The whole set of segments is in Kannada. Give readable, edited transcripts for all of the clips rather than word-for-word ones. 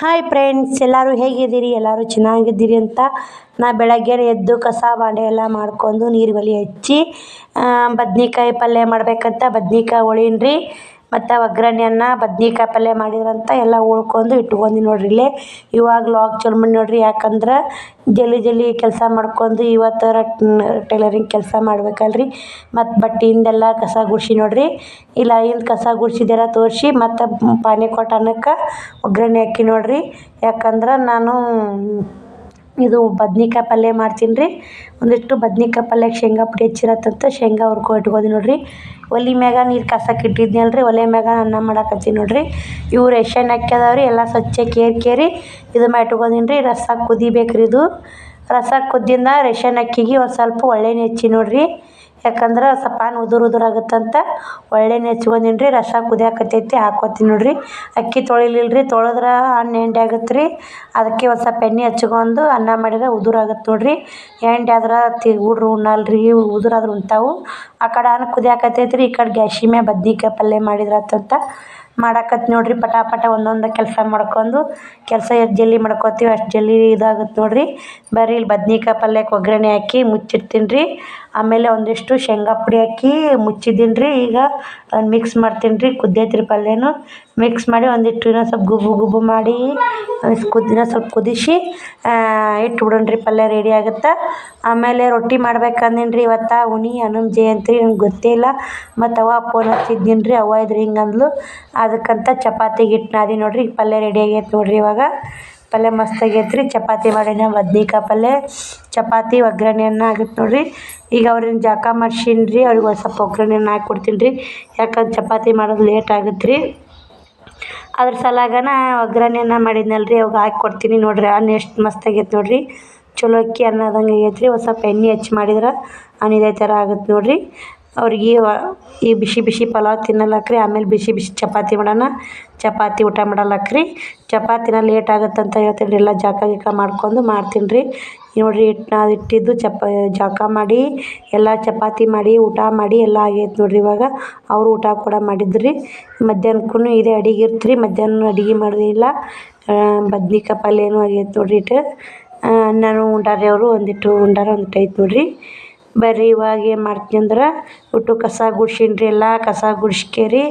ಹಾಯ್ ಫ್ರೆಂಡ್ಸ್, ಎಲ್ಲರೂ ಹೇಗಿದ್ದೀರಿ? ಎಲ್ಲರೂ ಚೆನ್ನಾಗಿದ್ದೀರಿ ಅಂತ ನಾ ಬೆಳಗ್ಗೆ ಎದ್ದು ಕಸ ಬಾಂಡೆ ಎಲ್ಲ ಮಾಡ್ಕೊಂಡು ನೀರು ಒಲೆ ಹಚ್ಚಿ ಬದ್ನಿಕಾಯಿ ಪಲ್ಯ ಮಾಡ್ಬೇಕಂತ ಬದ್ನಿಕಾಯಿ ಹೊಳೀನ್ರಿ. ಮತ್ತು ಒಗ್ಗರಣೆಯನ್ನು ಬದ್ನಿಕಾಯಿ ಪಲ್ಯ ಮಾಡಿದ್ರಂತ ಎಲ್ಲ ಉಳ್ಕೊಂಡು ಇಟ್ಕೊಂಡು ನೋಡ್ರಿ. ಇಲ್ಲೇ ಇವಾಗ ಲಾಗ್ ಚಲೋ ಮಾಡಿ ನೋಡ್ರಿ. ಯಾಕಂದ್ರೆ ಜಲ್ದಿ ಕೆಲಸ ಮಾಡ್ಕೊಂಡು ಇವತ್ತು ಟೈಲರಿಂಗ್ ಕೆಲಸ ಮಾಡ್ಬೇಕಲ್ರಿ. ಮತ್ತು ಬಟ್ಟೆಯಿಂದೆಲ್ಲ ಕಸ ಗುಡಿಸಿ ನೋಡ್ರಿ. ಇಲ್ಲ ಇಲ್ಲಿ ಕಸ ಗುಡಿಸಿದೆಲ್ಲ ತೋರಿಸಿ ಮತ್ತು ಪಾನಿ ಕೊಟ್ಟು ಅನ್ನಕ್ಕೆ ಒಗ್ಗರಣೆ ಹಾಕಿ ನೋಡ್ರಿ. ಯಾಕಂದ್ರೆ ನಾನು ಇದು ಬದ್ನಿಕಾಯಿ ಪಲ್ಯ ಮಾಡ್ತೀನಿ ರೀ. ಒಂದಿಷ್ಟು ಬದ್ನಿಕಾಯಿ ಪಲ್ಯಕ್ಕೆ ಶೇಂಗಾ ಪುಡಿ ಹೆಚ್ಚಿರತ್ತಂತ ಶೇಂಗಾ ಹುರ್ಕೊ ಇಟ್ಕೊಂಡು ನೋಡ್ರಿ. ಒಲೆ ಮ್ಯಾಗ ನೀರು ಕಾಸಕ್ಕೆ ಇಟ್ಟಿದ್ನಲ್ರಿ, ಒಲೆ ಮ್ಯಾಗ ಅನ್ನ ಮಾಡಾಕತ್ತೀನಿ ನೋಡ್ರಿ. ಇವು ರೇಷನ್ ಅಕ್ಕಿ ಅದಾವ್ರಿ, ಎಲ್ಲ ಸ್ವಚ್ಛ ಕೇರಿ ಇದು ಮಾಡಿ ಇಟ್ಕೊಂಡೀನಿ ರೀ. ರಸ ಕುದಿಬೇಕ್ರಿ. ಇದು ರಸ ಕುದ್ದಿಂದ ರೇಷನ್ ಅಕ್ಕಿಗೆ ಒಂದು ಸ್ವಲ್ಪ ಒಳ್ಳೆಣ್ಣೆ ಹೆಚ್ಚಿ ನೋಡ್ರಿ. ಯಾಕಂದ್ರೆ ಸ್ವಲ್ಪ ಉದುರು ಆಗುತ್ತಂತ ಒಳ್ಳೆಣ್ಣೆ ಹೆಚ್ಕೊಂಡೀನಿ ರೀ. ರಸ ಕುದಿಯಾಕತ್ತೈತಿ, ಹಾಕ್ಕೊತೀನಿ ನೋಡ್ರಿ. ಅಕ್ಕಿ ತೊಳಿಲಿಲ್ರಿ, ತೊಳೆದ್ರೆ ಅನ್ನ ಎಂಡೆ ಆಗುತ್ತೆ ರೀ. ಅದಕ್ಕೆ ಒಂದು ಸ್ವಲ್ಪ ಎಣ್ಣೆ ಹಚ್ಕೊಂಡು ಅನ್ನ ಮಾಡಿದ್ರೆ ಉದುರಾಗುತ್ತೆ ನೋಡ್ರಿ. ಎಂಡೆ ಆದ್ರೆ ಹುಡ್ರು ಉಣ್ಣಲ್ರಿ, ಉದುರಾದ್ರೆ ಉಣ್ತಾವು. ಆ ಕಡೆ ಅನ್ನ ಕುದಿಯಾಕತ್ತೈತಿ ರೀ, ಈ ಕಡೆ ಗ್ಯಾಸಿ ಮ್ಯಾಗ ಬದ್ನಿಕಾಯಿ ಪಲ್ಯ ಮಾಡಿದ್ರಾತಂತ ಮಾಡಾಕತ್ತಿ ನೋಡ್ರಿ. ಪಟ ಒಂದೊಂದು ಕೆಲಸ ಮಾಡ್ಕೊಂಡು ಕೆಲಸ ಎಷ್ಟು ಜಲ್ದಿ ಮಾಡ್ಕೋತೀವಿ ಅಷ್ಟು ಜಲ್ದಿ ಇದಾಗುತ್ತೆ ನೋಡ್ರಿ. ಬರ್ರಿ ಇಲ್ಲಿ ಬದ್ನಿಕಾಯಿ ಪಲ್ಯಕ್ಕೆ ಒಗ್ಗರಣೆ ಹಾಕಿ ಮುಚ್ಚಿಡ್ತೀನಿ ರೀ. ಆಮೇಲೆ ಒಂದಿಷ್ಟು ಶೇಂಗಾ ಪುಡಿ ಹಾಕಿ ಮುಚ್ಚಿದ್ದೀನಿ ರೀ. ಈಗ ಮಿಕ್ಸ್ ಮಾಡ್ತೀನಿ ರೀ. ಕುದ್ದೈತ್ರಿ ಪಲ್ಯನೂ ಮಿಕ್ಸ್ ಮಾಡಿ ಒಂದಿಷ್ಟು ಇನ್ನೊಂದು ಸ್ವಲ್ಪ ಗುಬ್ಬು ಮಾಡಿ ಇನ್ನೊಂದು ಸ್ವಲ್ಪ ಕುದಿಸಿ ಇಟ್ಬಿಡೋಣ್ರಿ. ಪಲ್ಯ ರೆಡಿ ಆಗುತ್ತೆ. ಆಮೇಲೆ ರೊಟ್ಟಿ ಮಾಡ್ಬೇಕಂದೀನಿ ರೀ. ಇವತ್ತು ಉಣಿ ಹನುಮ ಜಯಂತಿ, ನಂಗೆ ಗೊತ್ತೇ ಇಲ್ಲ. ಮತ್ತು ಅವ್ವ ಫೋನ್ ಹಚ್ಚಿದ್ದೀನಿ ರೀ. ಅವ್ವ ಇದ್ರೆ ಹಿಂಗೆ ಅಂದ್ಲು, ಅದಕ್ಕಂತ ಚಪಾತಿಗೆ ಹಿಟ್ಟು ನಾದಿ ನೋಡ್ರಿ. ಪಲ್ಯ ರೆಡಿ ಆಗೈತೆ ನೋಡ್ರಿ. ಇವಾಗ ಪಲ್ಯ ಮಸ್ತ್ ಆಗೈತೆ ರೀ. ಚಪಾತಿ ಮಾಡೀನಿ, ಬದ್ನಿಕಾಯಿ ಪಲ್ಯ ಚಪಾತಿ ಒಗ್ಗರಣೆಯನ್ನು ಆಗುತ್ತೆ ನೋಡ್ರಿ. ಈಗ ಅವ್ರನ್ನ ಜಳಕ ಮಾಡ್ಸೀನಿ ರೀ. ಅವ್ರಿಗೆ ಒಂದು ಸ್ವಲ್ಪ ಒಗ್ಗರಣೆಯನ್ನು ಹಾಕಿ ಕೊಡ್ತೀನಿ ರೀ. ಯಾಕಂದ್ರೆ ಚಪಾತಿ ಮಾಡೋದು ಲೇಟ್ ಆಗುತ್ತೆ ರೀ. ಅದ್ರ ಸಲಾಗನ ಒಗ್ಗರಣೆಯನ್ನು ಮಾಡಿದ್ನಲ್ಲ ರೀ, ಅವಾಗ ಹಾಕಿ ಕೊಡ್ತೀನಿ ನೋಡ್ರಿ. ಅನ್ನ ಎಷ್ಟು ಮಸ್ತ್ ಆಗೈತೆ ನೋಡ್ರಿ. ಚಲೋ ಅಕ್ಕಿ ಅನ್ನೋದಂಗೆ ಆಗೈತೆ ರೀ. ಒಂದು ಸ್ವಲ್ಪ ಎಣ್ಣೆ ಹಚ್ಚಿ ಮಾಡಿದ್ರೆ ಅನ್ನ ಇದೇ ಥರ ಆಗುತ್ತೆ ನೋಡ್ರಿ. ಅವ್ರಿಗೆ ಈ ಬಿಸಿ ಪಲಾವ್ ತಿನ್ನಲಕ್ರಿ. ಆಮೇಲೆ ಬಿಸಿ ಚಪಾತಿ ಮಾಡೋಣ. ಚಪಾತಿ ಊಟ ಮಾಡಲಕ್ರಿ. ಚಪಾತಿನ ಲೇಟ್ ಆಗುತ್ತಂತ ಹೇಳ್ತೀನಿ ರೀ. ಎಲ್ಲ ಜಳಕ ಮಾಡ್ಕೊಂಡು ಮಾಡ್ತೀನಿ ರೀ. ನೋಡಿರಿ, ಇಟ್ಟಿದ್ದು ಜಳಕ ಮಾಡಿ ಎಲ್ಲ ಚಪಾತಿ ಮಾಡಿ ಊಟ ಮಾಡಿ ಎಲ್ಲ ಆಗೈತೆ ನೋಡ್ರಿ. ಇವಾಗ ಅವರು ಊಟ ಕೂಡ ಮಾಡಿದ್ರಿ. ಮಧ್ಯಾಹ್ನಕ್ಕೂ ಇದೇ ಅಡಿಗೆ ಇರ್ತೀರಿ. ಮಧ್ಯಾಹ್ನ ಅಡುಗೆ ಮಾಡೋದಿಲ್ಲ. ಬದ್ನಿಕಾಯಿ ಪಲ್ಯನೂ ಆಗೈತೆ ನೋಡ್ರಿ. ಅನ್ನನೂ ಉಂಡಾರಿ. ಅವರು ಒಂದಿಟ್ಟು ಉಂಡಾರ, ಒಂದಿಟ್ಟು ಐತೆ ನೋಡ್ರಿ. ಬರ್ರಿ ಇವಾಗ ಏನು ಮಾಡ್ತೀನಿ ಅಂದ್ರೆ ಒಟ್ಟು ಕಸ ಗುಡ್ಸೀನಿ ರೀ. ಎಲ್ಲ ಕಸ ಗುಡ್ಸ್ಕೇರಿ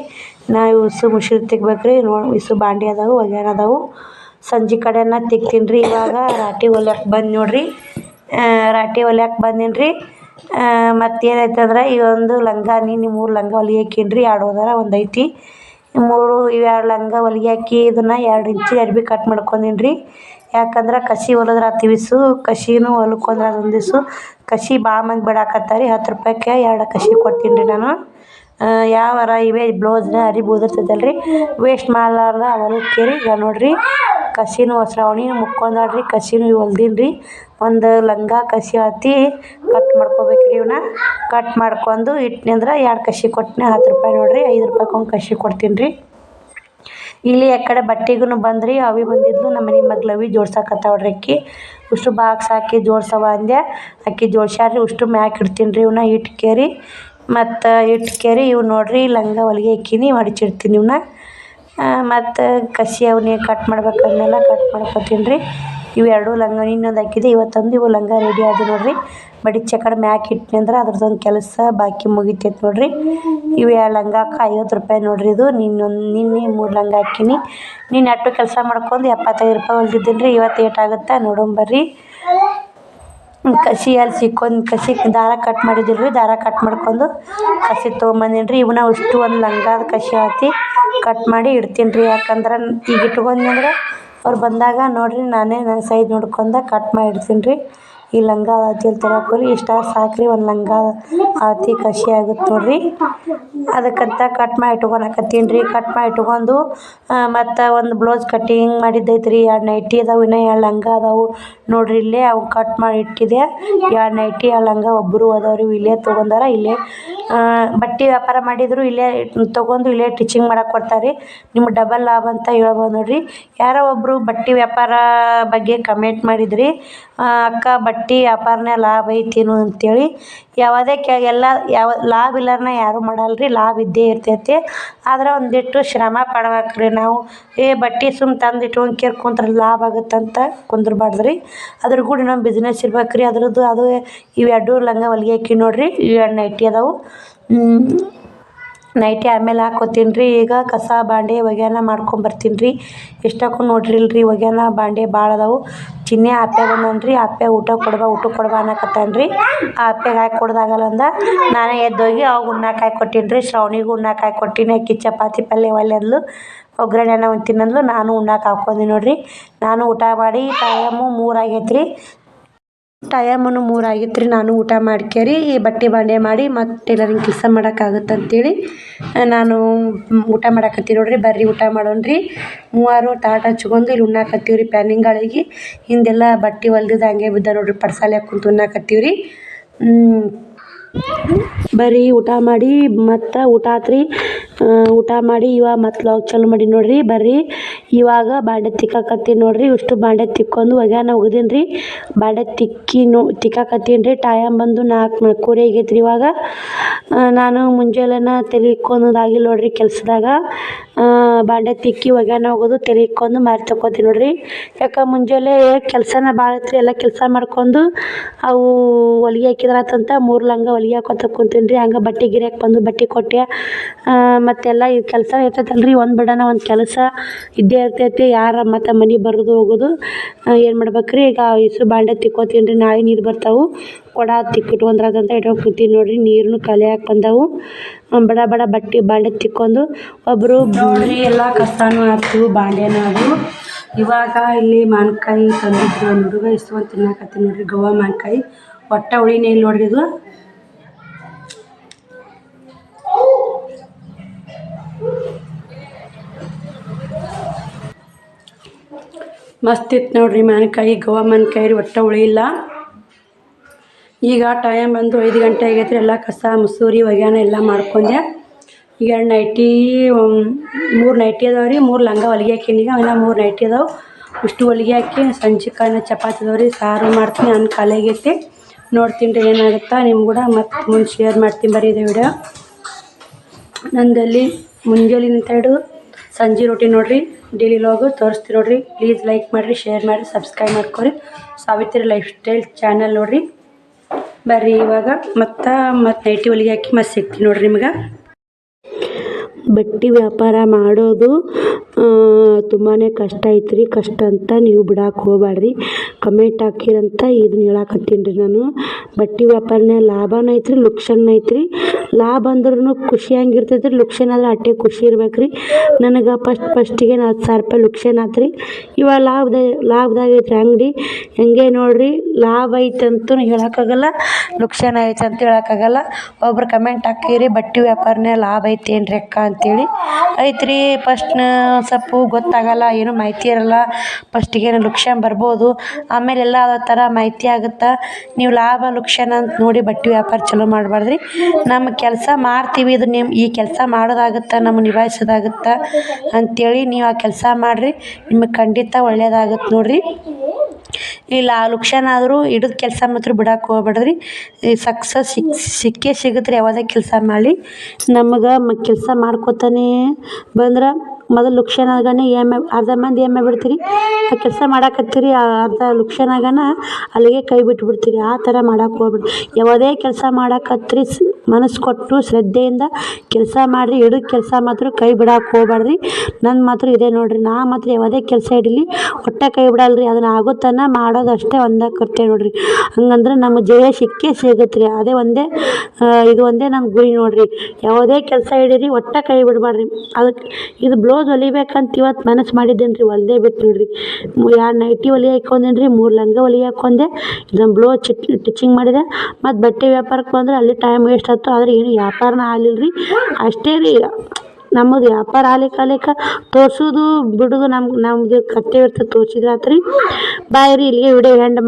ನಾವು ಮುಸುರೆ ತೆಗ್ಬೇಕ್ರಿ. ಇಸು ಬಾಂಡೆ ಅದಾವು, ಒಗ್ಯಾನ ಅದಾವು. ಸಂಜೆ ಕಡೆನ ತೆಗ್ತೀನಿ ರೀ. ಇವಾಗ ರಾಟಿ ಹೊಲ್ಯಕ್ಕೆ ಬಂದು ನೋಡ್ರಿ. ರಾಟಿ ಹೊಲ್ಯಕ್ಕೆ ಬಂದೀನಿ ರೀ. ಮತ್ತೇನೈತೆ ಅಂದ್ರೆ ಈ ಒಂದು ಲಂಗ ನಿನ್ನೆ 3 ಲಂಗ ಹೊಲಿಗೆ ಹಾಕೀನಿ ರೀ. 2 ಹೋದಾರ, ಒಂದು ಐತಿ. 2 ಲಂಗ ಹೊಲಿಗೆ ಹಾಕಿ ಇದನ್ನು 2 ಇಂಚು ಅರ್ಬಿ ಕಟ್ ಮಾಡ್ಕೊಂಡೀನಿ ರೀ. ಯಾಕಂದ್ರೆ ಕಸಿ ಹೊಲಿದ್ರೆ ತಿವಿಸು, ಕಸಿನೂ ಹೊಲ್ಕೊಂಡ್ರೆ ಅದೊಂದು ದಿವ್ಸ ಕಸಿ ಭಾಳ ಮಂದಿ ಬಿಡಾಕತ್ತಾರೆ. 10 ರೂಪಾಯಿಗೆ 2 ಕಸಿ ಕೊಡ್ತೀನಿ ರೀ ನಾನು. ಯಾವಾರ ಇವೇ ಬ್ಲೌಸ್ನ ಅರಿಬಿ ಉದಿರ್ತೈತಲ್ಲ ರೀ, ವೇಸ್ಟ್ ಮಾಡಲಾರ್ದ ಹೊಲಕ್ಕೆ ರೀ. ಈಗ ನೋಡಿರಿ, ಕಸಿನೂ ಶ್ರಾವಣಿ ಮುಕ್ಕೊಂಡಾಡ್ರಿ. ಕಸಿನೂ ಹೊಲ್ದೀನಿ ರೀ. ಒಂದು ಲಂಗ ಕಸಿ ಹಾಕಿ ಕಟ್ ಮಾಡ್ಕೋಬೇಕ್ರಿ. ಇವನ್ನ ಕಟ್ ಮಾಡ್ಕೊಂಡು ಇಟ್ನಿ ಅಂದ್ರೆ 2 ಕಸಿ ಕೊಟ್ಟನೆ 10 ರೂಪಾಯಿ ನೋಡಿರಿ. 5 ರೂಪಾಯಿಗೆ ಒಂದು ಕಸಿ ಕೊಡ್ತೀನಿ ರೀ. ಇಲ್ಲಿ ಆ ಕಡೆ ಬಟ್ಟೆಗೂ ಬಂದ್ರಿ. ಅವಿ ಬಂದಿದ್ಲು, ನಮ್ಮ ಮನೆ ಮಗ್ಳು ಅವಿ ಜೋಡ್ಸಕತ್ತಾವ್ರಿ. ಅಕ್ಕಿ ಉಷ್ಟು ಬಾಕ್ಸ್ ಹಾಕಿ ಜೋಡ್ಸವ ಅಂದೆ. ಅಕ್ಕಿ ಜೋಡ್ಸ್ಯಾಡ್ರಿ. ಉಷ್ಟು ಮ್ಯಾಕ್ ಇಡ್ತೀನಿ ರೀ. ಇವನ್ನ ಇಟ್ಕೇರಿ ಮತ್ತು ಇಟ್ಕೇರಿ ಇವು ನೋಡಿರಿ ಲಂಗ ಹೊಲಿಗೆ ಹಾಕೀನಿ, ಮಡಿಚಿಡ್ತೀನಿ ಇವನ್ನ. ಮತ್ತು ಕಸಿ ಅವನ್ನೇ ಕಟ್ ಮಾಡ್ಬೇಕನ್ನೆಲ್ಲ ಕಟ್ ಮಾಡ್ಕೊತೀನಿ ರೀ. ಇವು 2 ಲಂಗ ಇನ್ನೊಂದು ಹಾಕಿದೆ ಇವತ್ತೊಂದು. ಇವು ಲಂಗ ರೆಡಿ ಆದವು ನೋಡಿರಿ. ಮಡಿಚಿ ಕಡೆ ಮ್ಯಾಕ್ ಇಟ್ನಿ ಅಂದ್ರೆ ಅದ್ರದ್ದೊಂದು ಕೆಲಸ ಬಾಕಿ ಮುಗಿತೈತೆ ನೋಡಿರಿ. ಇವು 2 ಲಂಗಕ್ಕೆ 50 ರೂಪಾಯಿ ನೋಡಿರಿ. ಇದು ನಿನ್ನೆ 3 ಲಂಗ ಹಾಕೀನಿ. ನೀನು ಅಟ್ಟು ಕೆಲಸ ಮಾಡ್ಕೊಂಡು 75 ರೂಪಾಯಿ ಹೊಲ್ದಿದ್ದೀನಿ ರೀ. ಇವತ್ತು ಏಟಾಗುತ್ತೆ ನೋಡೋಂಬರ್ರಿ. ಕಸಿ ಅಲ್ಲಿ ಸಿಕ್ಕೊಂಡು ಕಸಿ ದಾರ ಕಟ್ ಮಾಡಿದ್ದಿಲ್ಲ ರೀ. ದಾರ ಕಟ್ ಮಾಡ್ಕೊಂಡು ಕಸಿ ತೊಗೊಂಬಂದೀನಿ ರೀ. ಇವನ್ನ ಅಷ್ಟು ಒಂದು ಲಂಗದ ಕಸಿ ಹಾಕಿ ಕಟ್ ಮಾಡಿ ಇಡ್ತೀನಿ ರೀ. ಯಾಕಂದ್ರೆ ಈಗ ಇಟ್ಕೊಂಡ್ನಿ ಅಂದ್ರೆ ಅವ್ರು ಬಂದಾಗ ನೋಡಿರಿ ನಾನೇ ನನ್ನ ಸೈಜ್ ನೋಡ್ಕೊಂಡು ಕಟ್ ಮಾಡಿ ಇಡ್ತೀನಿ ರೀ. ಈ ಲಂಗ ಆತಿಲ್ ತರಕೋರಿ ಇಷ್ಟ ಸಾಕ್ರಿ. ಒಂದು ಲಂಗ ಆತಿ ಕಸಿ ಆಗುತ್ತೆ ನೋಡಿರಿ. ಅದಕ್ಕಂತ ಕಟ್ ಮಾಡಿ ಇಟ್ಕೊಳಕತ್ತೀನಿ ರೀ. ಕಟ್ ಮಾಡಿ ಇಟ್ಕೊಂಡು ಮತ್ತು ಒಂದು ಬ್ಲೌಸ್ ಕಟ್ಟಿಂಗ್ ಮಾಡಿದ್ದೈತೆ ರೀ. 2 ನೈಟಿ ಅದಾವೆ, ಇನ್ನೂ 2 ಲಂಗ ಅದಾವೆ ನೋಡಿರಿ. ಇಲ್ಲೇ ಅವು ಕಟ್ ಮಾಡಿ ಇಟ್ಟಿದೆ. 2 ನೈಟಿ 2 ಲಂಗ ಒಬ್ಬರು ಅದಾವ್ರಿ. ಇಲ್ಲೇ ತೊಗೊಂಡಾರ. ಇಲ್ಲೇ ಬಟ್ಟೆ ವ್ಯಾಪಾರ ಮಾಡಿದ್ರು ಇಲ್ಲೇ ತೊಗೊಂಡು ಇಲ್ಲೇ ಟಿಚಿಂಗ್ ಮಾಡಕ್ಕೆ ಕೊಡ್ತಾರೆ. ನಿಮ್ಗೆ ಡಬಲ್ ಲಾಭ ಅಂತ ಹೇಳ್ಬೋದು ನೋಡಿರಿ. ಯಾರೋ ಒಬ್ಬರು ಬಟ್ಟೆ ವ್ಯಾಪಾರ ಬಗ್ಗೆ ಕಮೆಂಟ್ ಮಾಡಿದ್ರಿ. ಅಕ್ಕ ಬಟ್ಟೆ ಬಟ್ಟೆ ವ್ಯಾಪಾರನೇ ಲಾಭ ಐತೇನು ಅಂತೇಳಿ ಯಾವುದೇ ಎಲ್ಲ ಯಾವ ಲಾಭ ಇಲ್ಲಾರನ ಯಾರೂ ಮಾಡಲ್ರಿ, ಲಾಭ ಇದ್ದೇ ಇರ್ತೈತಿ. ಆದ್ರೆ ಒಂದಿಟ್ಟು ಶ್ರಮ ಪಡ್ಬೇಕ್ರಿ ನಾವು. ಬಟ್ಟೆ ಸುಮ್ಮ ತಂದು ಇಟ್ಕೊಂಡು ಕೇರ್ ಕುಂತ್ರೆ ಲಾಭ ಆಗುತ್ತಂತ ಕುಂದ್ರಬಾರ್ದ್ರಿ. ಅದ್ರ ಕೂಡ ಇನ್ನೊಂದು ಬಿಸ್ನೆಸ್ ಇರ್ಬೇಕ್ರಿ. ಅದ್ರದ್ದು ಅದು ಇವೆರಡು ಲಂಗ ಹೊಲಿಗೆ ಹಾಕಿ ನೋಡ್ರಿ, ಇವೆರಡು ನೈಟಿ ಅದಾವು. ನೈಟಿ ಆಮೇಲೆ ಹಾಕ್ಕೋತೀನಿ ರೀ. ಈಗ ಕಸ ಬಾಂಡೆ ಒಗ್ಯಾನ ಮಾಡ್ಕೊಂಬರ್ತೀನಿ ರೀ. ಎಷ್ಟಕ್ಕೂ ನೋಡ್ರಿಲ್ರಿ ಒಗ್ಯಾನ ಬಾಂಡೆ ಭಾಳ ಅದಾವು. ಚಿನ್ನೆ ಆಪೆ ಬಂದನ್ರಿ, ಆಪೆ ಊಟಕ್ಕೆ ಕೊಡ್ಬಾ ಅನ್ನಕತ್ತಾನ ರೀ. ಆ ಆಪೆಗೆ ಹಾಕಿ ಕೊಡ್ದಾಗಲ್ಲ ಅಂದ ನಾನೇ ಎದ್ದೋಗಿ ಅವಾಗ ಉಣ್ಣಾಕೆ ಹಾಕಿ ಕೊಟ್ಟೀನಿ ರೀ. ಶ್ರಾವಣಿಗೂ ಉಣ್ಣಾಕೆ ಹಾಕಿ ಕೊಟ್ಟೀನಿ. ಅಕ್ಕಿ ಚಪಾತಿ ಪಲ್ಯ ಒಲ್ಲೆ ಅಂದ್ಲು, ಒಗ್ಗರಣೆ ಅನ್ನ ತಿನ್ನಂದ್ಲು. ನಾನು ಉಣ್ಣಾಕೆ ಹಾಕ್ಕೊಂಡಿ ನೋಡ್ರಿ. ನಾನು ಊಟ ಮಾಡಿ ಟೈಮು 3 ಆಗೈತೆ ರೀ. ಟೈಮನ್ನು 3 ಆಗಿತ್ತು ರೀ. ನಾನು ಊಟ ಮಾಡ್ಕೇರಿ ಬಟ್ಟೆ ಬಾಂಡೆ ಮಾಡಿ ಮತ್ತು ಟೈಲರಿಂಗ್ ಕೆಲಸ ಮಾಡೋಕ್ಕಾಗುತ್ತಂತೇಳಿ ನಾನು ಊಟ ಮಾಡಾಕತ್ತೀನಿ ನೋಡ್ರಿ. ಬರ್ರಿ ಊಟ ಮಾಡೋಣ್ರಿ. ಮೂವರು ತಾಟ ಹಚ್ಕೊಂಡು ಇಲ್ಲಿ ಉಣ್ಣಾಕತ್ತೀವಿ ರೀ. ಪ್ಯಾನಿಂಗಳಿಗೆ ಹಿಂದೆಲ್ಲ ಬಟ್ಟೆ ಹೊಲ್ದಿದ್ದು ಹಂಗೆ ಬಿದ್ದ ನೋಡ್ರಿ. ಪಡ್ಸಾಲೆ ಕುಂತು ಉಣ್ಣಾಕತ್ತೀವಿ ರೀ. ಬರ್ರಿ ಊಟ ಮಾಡಿ ಮತ್ತು ಊಟ ಆತ್ರಿ. ಊಟ ಮಾಡಿ ಇವಾಗ ಮತ್ತು ಲಾಗ್ ಚಾಲು ಮಾಡಿ ನೋಡ್ರಿ. ಬರ್ರಿ ಇವಾಗ ಬಾಂಡೆ ತಿಕ್ಕಾಕತ್ತೀನಿ ನೋಡ್ರಿ. ಇಷ್ಟು ಬಾಂಡೆ ತಿಕ್ಕೊಂಡು ಒಗ್ಯಾನ ಒಗ್ದೀನಿ ರೀ. ಬಾಂಡೆ ತಿಕ್ಕಾಕತ್ತೀನಿ ರೀ. ಟೈಮ್ ಬಂದು 4:30 ಆಗೈತೆ ರೀ. ಇವಾಗ ನಾನು ಮುಂಜಾನೆನ ತಲೆ ಇಕ್ಕೊಳೋದಾಗಿಲ್ಲ ನೋಡ್ರಿ ಕೆಲಸದಾಗ. ಬಾಂಡೆ ತಿಕ್ಕಿ ಒಗ್ಯಾನ ಹೋಗೋದು, ತಲೆ ಇಕ್ಕೊಂಡು ಮಾರಿ ತಕ್ಕೊತೀನಿ ನೋಡ್ರಿ. ಯಾಕೆ ಮುಂಜಾನೆ ಕೆಲಸನ ಭಾಳ ಐತ್ರಿ. ಎಲ್ಲ ಕೆಲಸ ಮಾಡ್ಕೊಂಡು ಅವು ಹೊಲಿಗೆ ಹಾಕಿದ್ರಾತಂತ 3 ಲಂಗ ಹೊಲಿಗೆ ಹಾಕೋತ ಕುಂತೀನಿ ರೀ. ಹಂಗೆ ಬಟ್ಟೆ ಗಿರ್ಯಾಕೆ ಬಂದು ಬಟ್ಟೆ ಕೊಟ್ಟೆ. ಮತ್ತೆಲ್ಲ ಈ ಕೆಲಸ ಇರ್ತೈತಲ್ರಿ, ಒಂದು ಬಿಡೋಣ ಒಂದು ಕೆಲಸ ಇದ್ದೇ ಇರ್ತೈತಿ. ಯಾರ ಮತ್ತು ಮನೆ ಬರೋದು ಹೋಗೋದು ಏನು ಮಾಡ್ಬೇಕ್ರಿ. ಈಗ ಇಸು ಬಾಂಡೆ ತಿಕ್ಕೋತೀನಿ ರೀ. ನಾಳೆ ನೀರು ಬರ್ತಾವೆ, ಕೊಡ ತಿಕ್ಕಿಟ್ಕೊಂಡ್ರಾದಂತ ಇಟ್ಕೊಂಡು ಕೂತೀನಿ ನೋಡ್ರಿ. ನೀರನ್ನು ಖಾಲಿಯಾಗಿ ಬಂದವು. ಬಡ ಬಟ್ಟೆ ಬಾಂಡೆ ತಿಕ್ಕೊಂಡು ಒಬ್ಬರು ನೋಡ್ರಿ ಎಲ್ಲ ಕಸನೂ ಆಯ್ತು, ಬಾಂಡೆನೂ ಅದು. ಇವಾಗ ಇಲ್ಲಿ ಮಾವಿನಕಾಯಿ ತಂದಿದ್ರು ಒಂದು ಹುಡುಗ, ಇಸ್ಕೊಂಡು ತಿನ್ನಾಕತ್ತೀನಿ ನೋಡ್ರಿ. ಗೋವಾ ಮಾವಿನಕಾಯಿ ಒಟ್ಟ ಹುಳಿನೇ ಇಲ್ಲ ನೋಡ್ರಿ. ಇದು ಮಸ್ತ್ ಇತ್ತು ನೋಡ್ರಿ ಮಾವಿನಕಾಯಿ, ಗೋವಾ ಮಾವಿನಕಾಯಿ ರೀ. ಒಟ್ಟ ಹುಳಿ ಇಲ್ಲ. ಈಗ ಟೈಮ್ ಬಂದು 5 ಗಂಟೆ ಆಗೈತೆ ರೀ. ಎಲ್ಲ ಕಸ ಮುಸೂರಿ ಒಗ್ಯಾನ ಎಲ್ಲ ಮಾಡ್ಕೊಂಡೆ. ಈಗ 2 ನೈಟಿ 3 ನೈಟಿ ಅದಾವೆ ರೀ. 3 ಲಂಗ ಹೊಲಿಗೆ ಹಾಕೀನಿ. ಈಗ ಇನ್ನು 3 ನೈಟಿ ಅದಾವೆ. ಇಷ್ಟು ಹೊಲಿಗೆ ಹಾಕಿ ಸಂಜೆಕಾಯಿನ ಚಪಾತಿ ಅದಾವೆ ರೀ. ಸಾರು ಮಾಡ್ತೀನಿ. ನಾನು ಖಾಲಿ ಆಗೈತಿ. ನೋಡ್ತೀನಿ ರೀ ಏನಾಗುತ್ತಾ. ನಿಮ್ಗೆ ಕೂಡ ಮತ್ತು ಮುಂದೆ ಶೇರ್ ಮಾಡ್ತೀನಿ ಬರ್ರಿ ಇದು ವಿಡಿಯೋ. ನಂದಲ್ಲಿ ಮುಂಜಾನೆಲಿಂದ ಹಿಡಿದು ಸಂಜೆ ರೊಟ್ಟಿ ನೋಡ್ರಿ. ಡೈಲಿ ಲಾಗು ತೋರಿಸ್ತೀನಿ ನೋಡ್ರಿ. ಪ್ಲೀಸ್ ಲೈಕ್ ಮಾಡಿರಿ, ಶೇರ್ ಮಾಡಿರಿ, ಸಬ್ಸ್ಕ್ರೈಬ್ ಮಾಡ್ಕೊರಿ. ಸಾವಿತ್ರಿ ಲೈಫ್ ಸ್ಟೈಲ್ ಚಾನಲ್ ನೋಡ್ರಿ. ಬರ್ರಿ ಇವಾಗ ಮತ್ತು ನೈಟಿ ಹೊಲಿಗೆ ಹಾಕಿ ಮತ್ತೆ ಸಿಗ್ತೀನಿ ನೋಡ್ರಿ ನಿಮ್ಗೆ. ಬಟ್ಟೆ ವ್ಯಾಪಾರ ಮಾಡೋದು ತುಂಬಾ ಕಷ್ಟ ಐತ್ರಿ. ಕಷ್ಟ ಅಂತ ನೀವು ಬಿಡಕ್ಕೆ ಹೋಗ್ಬೇಡ್ರಿ. ಕಮೆಂಟ್ ಹಾಕಿರಂತ ಇದನ್ನ ಹೇಳಕತ್ತೀನಿ ರೀ ನಾನು. ಬಟ್ಟೆ ವ್ಯಾಪಾರನೇ ಲಾಭನೂ ಐತ್ರಿ, ಲುಕ್ಷನ್ ಐತ್ರಿ. ಲಾಭ ಅಂದ್ರೂ ಖುಷಿ ಹಂಗಿರ್ತೈತೆ ರೀ. ಲುಕ್ಷನ್ ಆದ್ರೆ ಅಟ್ಟೆ ಖುಷಿ ಇರ್ಬೇಕು ರೀ. ನನಗೆ ಫಸ್ಟಿಗೆ 10,000 ರೂಪಾಯಿ ಲುಕ್ಷನ್ ಆತ್ರಿ. ಇವಾಗ ಲಾಭದಾಗ ಐತ್ರಿ ಅಂಗಡಿ. ಹೆಂಗೆ ನೋಡ್ರಿ, ಲಾಭ ಐತಂತೂ ಹೇಳೋಕ್ಕಾಗಲ್ಲ, ಲುಕ್ಷನ್ ಐತೆ ಅಂತ ಹೇಳೋಕ್ಕಾಗಲ್ಲ. ಒಬ್ರು ಕಮೆಂಟ್ ಹಾಕಿರಿ ಬಟ್ಟೆ ವ್ಯಾಪಾರನೇ ಲಾಭ ಐತೇನ್ರಿ ಅಕ್ಕ ಅಂತೇಳಿ. ಐತ್ರಿ. ಫಸ್ಟ್ ಸ್ವಲ್ಪ ಗೊತ್ತಾಗಲ್ಲ, ಏನೂ ಮಾಹಿತಿ ಇರಲ್ಲ. ಫಸ್ಟಿಗೆ ಲುಕ್ಷನ್ ಬರ್ಬೋದು, ಆಮೇಲೆಲ್ಲ ಅದೇ ಥರ ಮಾಹಿತಿ ಆಗುತ್ತೆ. ನೀವು ಲಾಭ ಲುಕ್ಷನ್ ಅಂತ ನೋಡಿ ಬಟ್ಟೆ ವ್ಯಾಪಾರ ಚಲೋ ಮಾಡಬಾರ್ದ್ರಿ. ನಮ್ಮ ಕೆಲಸ ಮಾಡ್ತೀವಿ, ಇದು ಈ ಕೆಲಸ ಮಾಡೋದಾಗುತ್ತೆ, ನಮಗೆ ನಿಭಾಯಿಸೋದಾಗುತ್ತೆ ಅಂಥೇಳಿ ನೀವು ಆ ಕೆಲಸ ಮಾಡಿರಿ. ನಿಮಗೆ ಖಂಡಿತ ಒಳ್ಳೆಯದಾಗುತ್ತೆ ನೋಡಿರಿ. ಇಲ್ಲ ಲುಕ್ಷನ್ ಆದರೂ ಹಿಡಿದ ಕೆಲಸ ಮಾತ್ರ ಬಿಡಕ್ಕೆ ಹೋಗ್ಬೇಡ್ರಿ. ಸಕ್ಸಸ್ ಸಿಕ್ಕೇ ಸಿಗುತ್ತೆ ರೀ. ಯಾವುದೇ ಕೆಲಸ ಮಾಡಲಿ ನಮಗೆ ಕೆಲಸ ಮಾಡ್ಕೊತಾನೆ ಬಂದ್ರೆ ಮೊದಲು ಲುಕ್ಷನ್ ಆಗೋಣ ಅರ್ಧ ಮಂದಿ ಏಮೆ ಬಿಡ್ತೀರಿ. ಆ ಕೆಲಸ ಮಾಡಾಕತ್ತೀರಿ, ಅರ್ಧ ಲುಕ್ಷನ್ ಆಗೋಣ ಅಲ್ಲಿಗೆ ಕೈ ಬಿಟ್ಬಿಡ್ತೀರಿ. ಆ ಥರ ಮಾಡಕ್ಕೆ ಹೋಗ್ಬೇಡ್ರಿ. ಯಾವುದೇ ಕೆಲಸ ಮಾಡಾಕತ್ರಿ ಮನಸ್ಸು ಕೊಟ್ಟು ಶ್ರದ್ಧೆಯಿಂದ ಕೆಲಸ ಮಾಡಿರಿ. ಹಿಡಿದ ಕೆಲಸ ಮಾತ್ರ ಕೈ ಬಿಡಕ್ಕೆ ಹೋಗ್ಬೇಡ್ರಿ. ನನ್ನ ಮಾತ್ರ ಇದೆ ನೋಡಿರಿ. ನಾ ಮಾತ್ರ ಯಾವುದೇ ಕೆಲಸ ಹಿಡೀಲಿ ಒಟ್ಟೆ ಕೈ ಬಿಡಲ್ರಿ. ಅದನ್ನು ಆಗೋತನ ಮಾಡೋದು ಅಷ್ಟೇ ಒಂದಾಕತ್ತೆ ನೋಡಿರಿ. ಹಂಗಂದ್ರೆ ನಮ್ಮ ಜಯ ಸಿಕ್ಕೇ ಸಿಗುತ್ತೆ ರೀ. ಅದೇ ಒಂದೇ ಇದು ಒಂದೇ ನಮ್ಮ ಗುರಿ ನೋಡಿರಿ. ಯಾವುದೇ ಕೆಲಸ ಹಿಡೀರಿ ಒಟ್ಟೆ ಕೈ ಬಿಡಬೇಡ್ರಿ. ಅದಕ್ಕೆ ಇದು ಬ್ಲೌಸ್ ಹೊಲಿಬೇಕಂತ ಇವತ್ತು ಮನಸ್ಸು ಮಾಡಿದ್ದೇನೆ ರೀ, ಹೊಲ್ದೇ ಬಿಟ್ಟು ನೋಡಿರಿ. 2 ನೈಟಿ ಹೊಲಿಗೆ ಹಾಕ್ಕೊಂಡೇನಿ ರೀ, 3 ಲಂಗ ಹೊಲಿಗೆ ಹಾಕ್ಕೊಂಡೆ. ಇದೊಂದು ಬ್ಲೌಸ್ ಸ್ಟಿಚಿಂಗ್ ಮಾಡಿದೆ. ಮತ್ತು ಬಟ್ಟೆ ವ್ಯಾಪಾರಕ್ಕೆ ಬಂದ್ರೆ ಅಲ್ಲಿ ಟೈಮ್ ವೇಸ್ಟ್ ಆಯ್ತು. ಆದರೆ ಏನು ವ್ಯಾಪಾರನ ಆಗಲಿಲ್ಲ ರೀ. ಅಷ್ಟೇ ರೀ, ನಮ್ಮದು ವ್ಯಾಪಾರ ಆಗ್ಲಿಕ್ಕೆ ತೋರಿಸೋದು ಬಿಡೋದು ನಮ್ದು ಕರ್ತವ್ಯ ಇರ್ತದೆ. ತೋರಿಸಿದ್ರೆ ಆತ್ರಿ. ಬಾಯ್ ರೀ. ಇಲ್ಲಿಗೆ ವಿಡಿಯೋ ಎಂಡ್